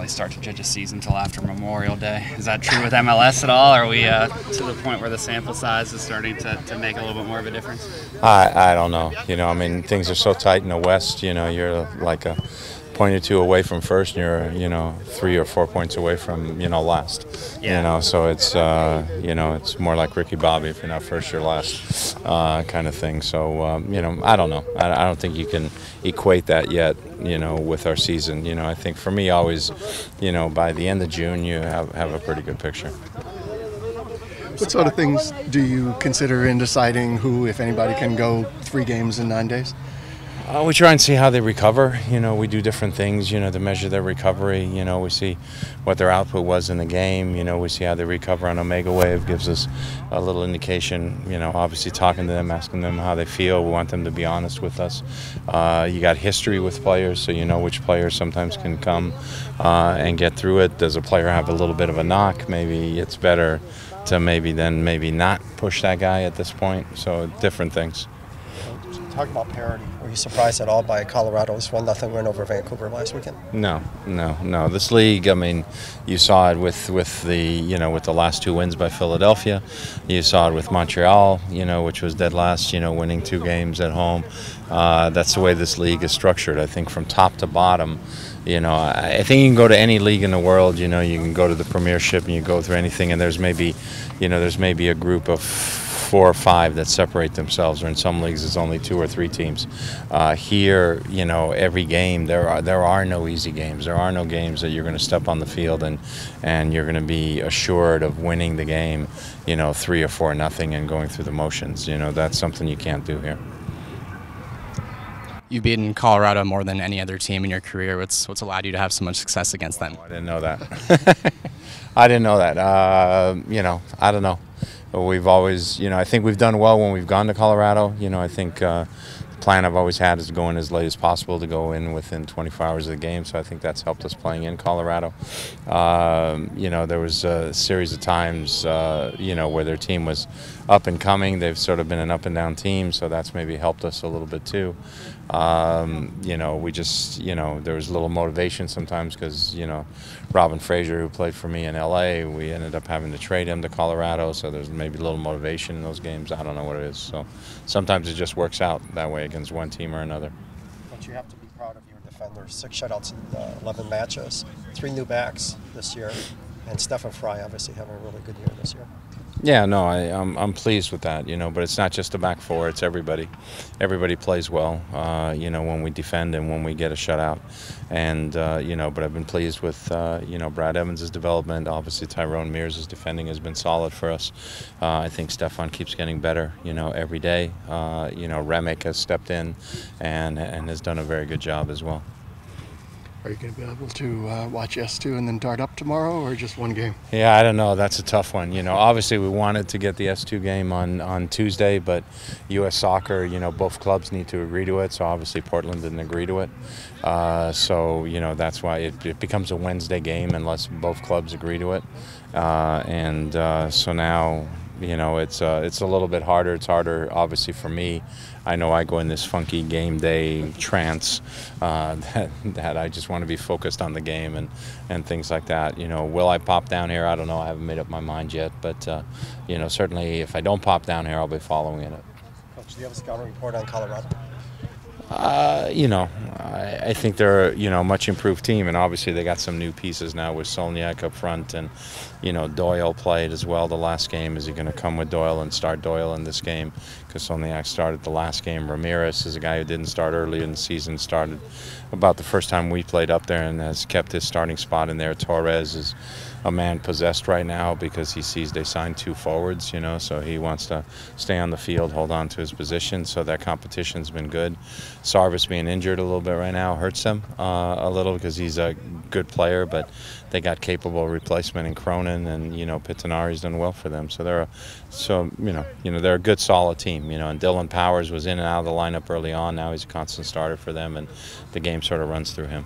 really start to judge a season until after Memorial Day. Is that true with MLS at all? Are we to the point where the sample size is starting to make a little bit more of a difference? I don't know. I mean, things are so tight in the West. You're like a point or two away from first, and you're 3 or 4 points away from last. Yeah. So it's it's more like Ricky Bobby. If you're not first, you're last, kind of thing. So I don't know. I don't think you can equate that yet. With our season. I think for me, always, by the end of June, you have a pretty good picture. What sort of things do you consider in deciding who, if anybody, can go 3 games in 9 days? We try and see how they recover. We do different things, to measure their recovery. We see what their output was in the game. We see how they recover on Omega Wave. Gives us a little indication, obviously talking to them, asking them how they feel. We want them to be honest with us. You got history with players, so you know which players sometimes can come and get through it. Does a player have a little bit of a knock? Maybe it's better to maybe not push that guy at this point. So different things. Talk about parity. Were you surprised at all by Colorado's 1-0 win over Vancouver last weekend? No. This league, I mean, you saw it with the last 2 wins by Philadelphia. You saw it with Montreal, which was dead last, winning 2 games at home. That's the way this league is structured. I think from top to bottom. I think you can go to any league in the world. You can go to the Premiership and you go through anything, and there's maybe a group of 4 or 5 that separate themselves, or in some leagues it's only 2 or 3 teams. Here, every game there are no easy games. There are no games that you're going to step on the field and you're going to be assured of winning the game, 3 or 4-0 and going through the motions. That's something you can't do here. You've beaten Colorado more than any other team in your career. What's allowed you to have so much success against them? I didn't know that. I didn't know that. I don't know. We've always, I think we've done well when we've gone to Colorado. I think the plan I've always had is to go in as late as possible, to go in within 24 hours of the game. So I think that's helped us playing in Colorado. There was a series of times, where their team was up and coming. They've sort of been an up and down team, so that's maybe helped us a little bit too. We just, there was a little motivation sometimes because, Robin Fraser, who played for me in LA, we ended up having to trade him to Colorado, so there's maybe a little motivation in those games. I don't know what it is. So sometimes it just works out that way against one team or another. But you have to be proud of your defenders. 6 shutouts in 11 matches, 3 new backs this year, and Stefan Fry obviously having a really good year this year. Yeah, no, I'm pleased with that, but it's not just the back 4, it's everybody. Everybody plays well, when we defend and when we get a shutout. And, but I've been pleased with, Brad Evans' development. Obviously, Tyrone Mears' defending has been solid for us. I think Stefan keeps getting better, every day. Remick has stepped in and has done a very good job as well. Are you going to be able to watch S2 and then dart up tomorrow, or just one game? Yeah, I don't know. That's a tough one. Obviously we wanted to get the S2 game on Tuesday, but U.S. Soccer, both clubs need to agree to it. So obviously Portland didn't agree to it. So that's why it becomes a Wednesday game unless both clubs agree to it. So now, it's a little bit harder. It's harder, obviously, for me. I know I go in this funky game day trance that I just want to be focused on the game and things like that. Will I pop down here? I don't know. I haven't made up my mind yet. But, certainly if I don't pop down here, I'll be following it. Coach, do you have a scouting report on Colorado? I think they're a much improved team, and obviously they got some new pieces now with Solniak up front, and Doyle played as well the last game. Is he going to come with Doyle and start Doyle in this game? Because Solniak started the last game. Ramirez is a guy who didn't start early in the season, started about the first time we played up there and has kept his starting spot in there. Torres is a man possessed right now because he sees they signed 2 forwards, so he wants to stay on the field, hold on to his position. So that competition's been good. Sarvis being injured a little bit right now hurts him a little because he's a good player, but they got capable replacement in Cronin, and Pittanari's done well for them. So they're a good solid team. And Dylan Powers was in and out of the lineup early on. Now he's a constant starter for them, and the game sort of runs through him.